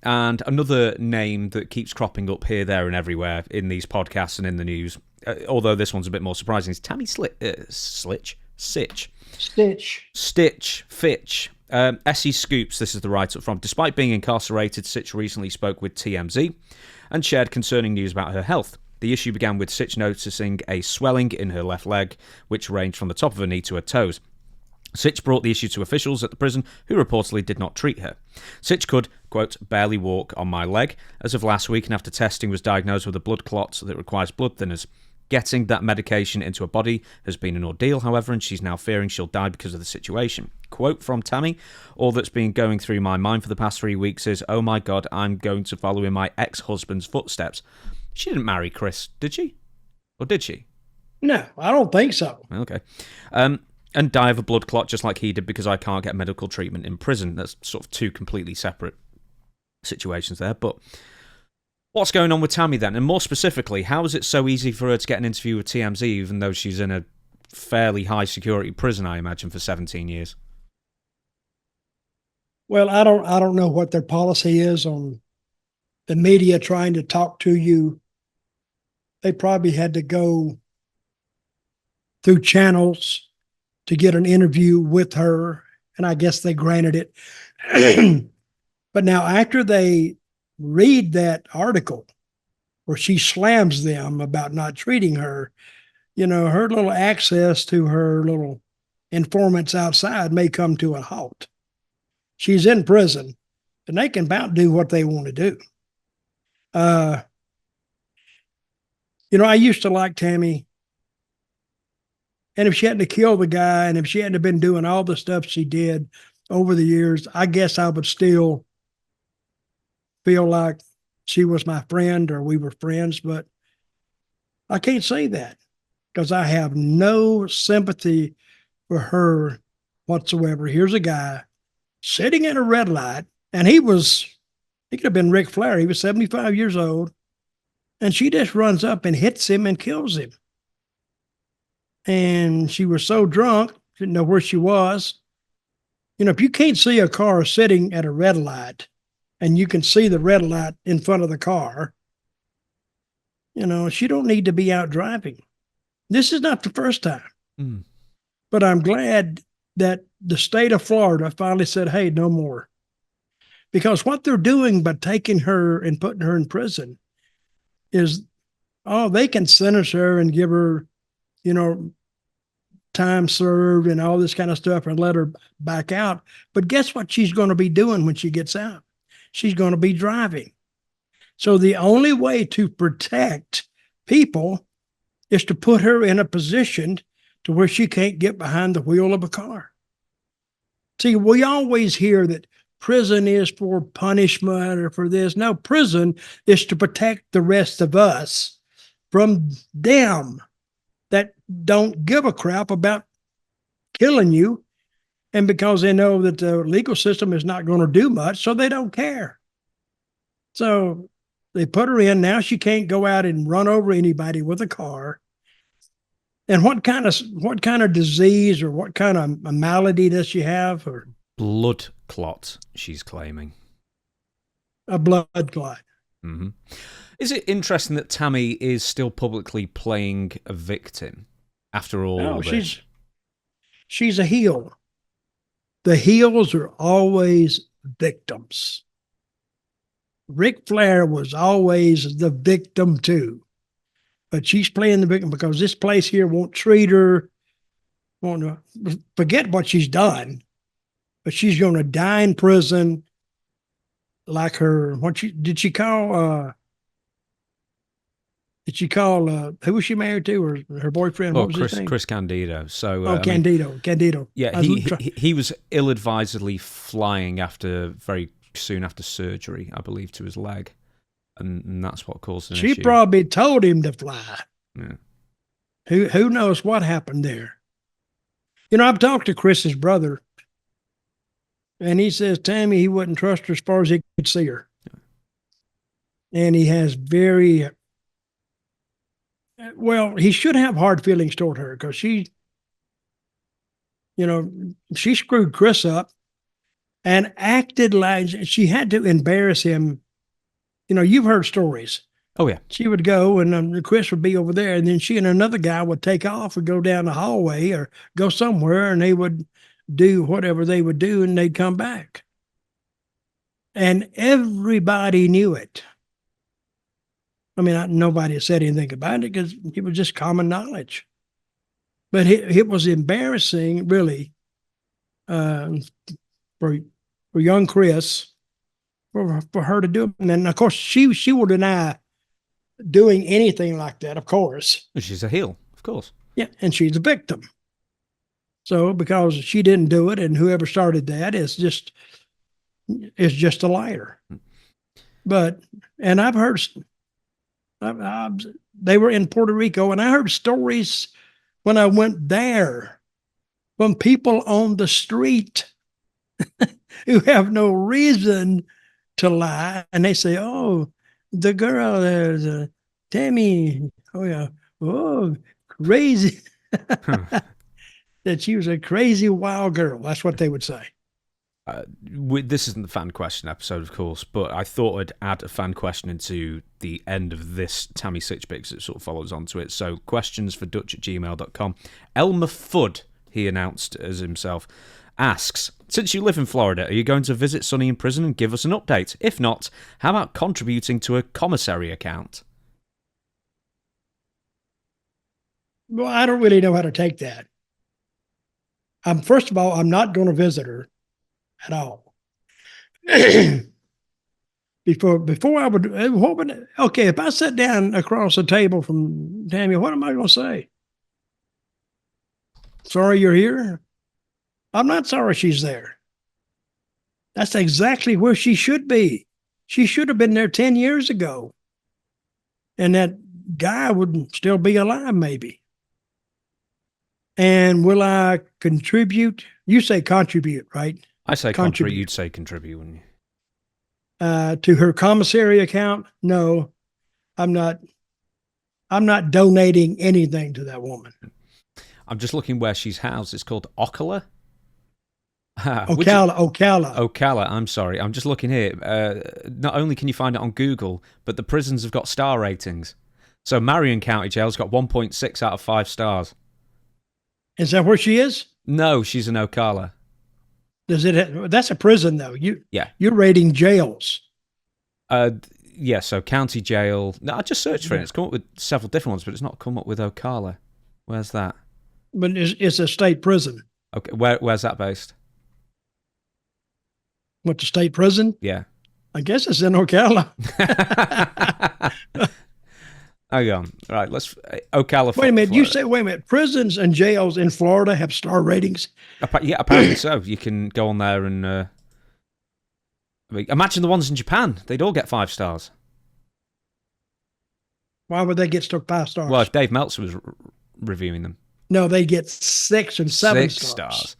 And another name that keeps cropping up here, there, and everywhere in these podcasts and in the news, although this one's a bit more surprising, is Tammy Sytch. Fitch. SE Scoops, this is the write-up from. Despite being incarcerated, Sytch recently spoke with TMZ and shared concerning news about her health. The issue began with Sytch noticing a swelling in her left leg, which ranged from the top of her knee to her toes. Sytch brought the issue to officials at the prison, who reportedly did not treat her. Sytch could, quote, barely walk on my leg. As of last week, and after testing, was diagnosed with a blood clot that requires blood thinners. Getting that medication into her body has been an ordeal, however, and she's now fearing she'll die because of the situation. Quote from Tammy, all that's been going through my mind for the past 3 weeks is, oh my God, I'm going to follow in my ex-husband's footsteps. She didn't marry Chris, did she? Or did she? No, I don't think so. Okay. And die of a blood clot just like he did because I can't get medical treatment in prison. That's sort of two completely separate situations there. But what's going on with Tammy then? And more specifically, how is it so easy for her to get an interview with TMZ even though she's in a fairly high security prison, I imagine, for 17 years? Well, I don't know what their policy is on the media trying to talk to you. They probably had to go through channels to get an interview with her, and I guess they granted it. But now after they read that article where she slams them about not treating her, her little access to her little informants outside may come to a halt. She's in prison, and they can about do what they want to do. I used to like Tammy. And if she hadn't killed the guy, and if she hadn't been doing all the stuff she did over the years, I guess I would still feel like she was my friend or we were friends. But I can't say that because I have no sympathy for her whatsoever. Here's a guy sitting at a red light, and he could have been Ric Flair. He was 75 years old, and she just runs up and hits him and kills him. And she was so drunk, didn't know where she was. If you can't see a car sitting at a red light and you can see the red light in front of the car, she don't need to be out driving. This is not the first time. But I'm glad that the state of Florida finally said, hey, no more. Because what they're doing by taking her and putting her in prison is, they can sentence her and give her time served and all this kind of stuff and let her back out. But guess what she's going to be doing when she gets out? She's going to be driving. So the only way to protect people is to put her in a position to where she can't get behind the wheel of a car. See, we always hear that prison is for punishment or for this. No, prison is to protect the rest of us from them that don't give a crap about killing you. And because they know that the legal system is not going to do much, so they don't care. So they put her in. Now she can't go out and run over anybody with a car. And what kind of disease or what kind of a malady does she have? Or blood clot, she's claiming. A blood clot. Mm-hmm. Is it interesting that Tammy is still publicly playing a victim after all this? She's a heel. The heels are always victims. Ric Flair was always the victim too. But she's playing the victim because this place here won't treat her. Won't forget what she's done. But she's going to die in prison like her. Did she call who was she married to, or her boyfriend? What was his name? Chris Candido. So Candido. Yeah, he was ill-advisedly flying very soon after surgery, I believe, to his leg, and that's what caused an issue. She probably told him to fly. Yeah. Who knows what happened there? I've talked to Chris's brother, and he says Tammy, he wouldn't trust her as far as he could see her, and he has very. Well, he should have hard feelings toward her because she screwed Chris up and acted like she had to embarrass him. You know, you've heard stories. Oh, yeah. She would go and Chris would be over there, and then she and another guy would take off and go down the hallway or go somewhere, and they would do whatever they would do, and they'd come back. And everybody knew it. I mean, nobody said anything about it because it was just common knowledge. But it was embarrassing, really, for young Chris, for her to do it. And then, of course, she will deny doing anything like that, of course. She's a heel, of course. Yeah, and she's a victim. So because she didn't do it, and whoever started that is just a liar. But and I've heard they were in Puerto Rico, and I heard stories when I went there from people on the street who have no reason to lie, and they say, "Oh, the girl there's Tammy, oh yeah, oh crazy." That she was a crazy wild girl. That's what they would say. This isn't the fan question episode, of course, but I thought I'd add a fan question into the end of this Tammy Sytch bit because it sort of follows onto it. So, questions for dutch@gmail.com. Elmer Fudd, he announced as himself, asks, since you live in Florida, are you going to visit Sonny in prison and give us an update? If not, how about contributing to a commissary account? Well, I don't really know how to take that. First of all, I'm not going to visit her at all. before I would, okay, if I sat down across the table from Tammy, what am I going to say? Sorry you're here? I'm not sorry she's there. That's exactly where she should be. She should have been there 10 years ago. And that guy would still be alive, maybe. And will I contribute? You say contribute, right? I say contribute. You'd say contribute, wouldn't you? To her commissary account? No, I'm not. I'm not donating anything to that woman. I'm just looking where she's housed. It's called Ocala. Ocala. I'm sorry. I'm just looking here. Not only can you find it on Google, but the prisons have got star ratings. So Marion County Jail's got 1.6 out of 5 stars. Is that where she is? No, she's in Ocala. That's a prison, though. Yeah. You're rating jails. Yeah, so county jail. No, I just searched for it. It's come up with several different ones, but it's not come up with Ocala. Where's that? But it's a state prison. Okay, where's that based? What, the state prison? Yeah. I guess it's in Ocala. Hang on. Right, let's Ocala. Wait a minute. You say, wait a minute. Prisons and jails in Florida have star ratings? Yeah, apparently so. You can go on there and imagine the ones in Japan. They'd all get 5 stars. Why would they get stuck 5 stars? Well, if Dave Meltzer was reviewing them. No, they get 6 and 7 stars.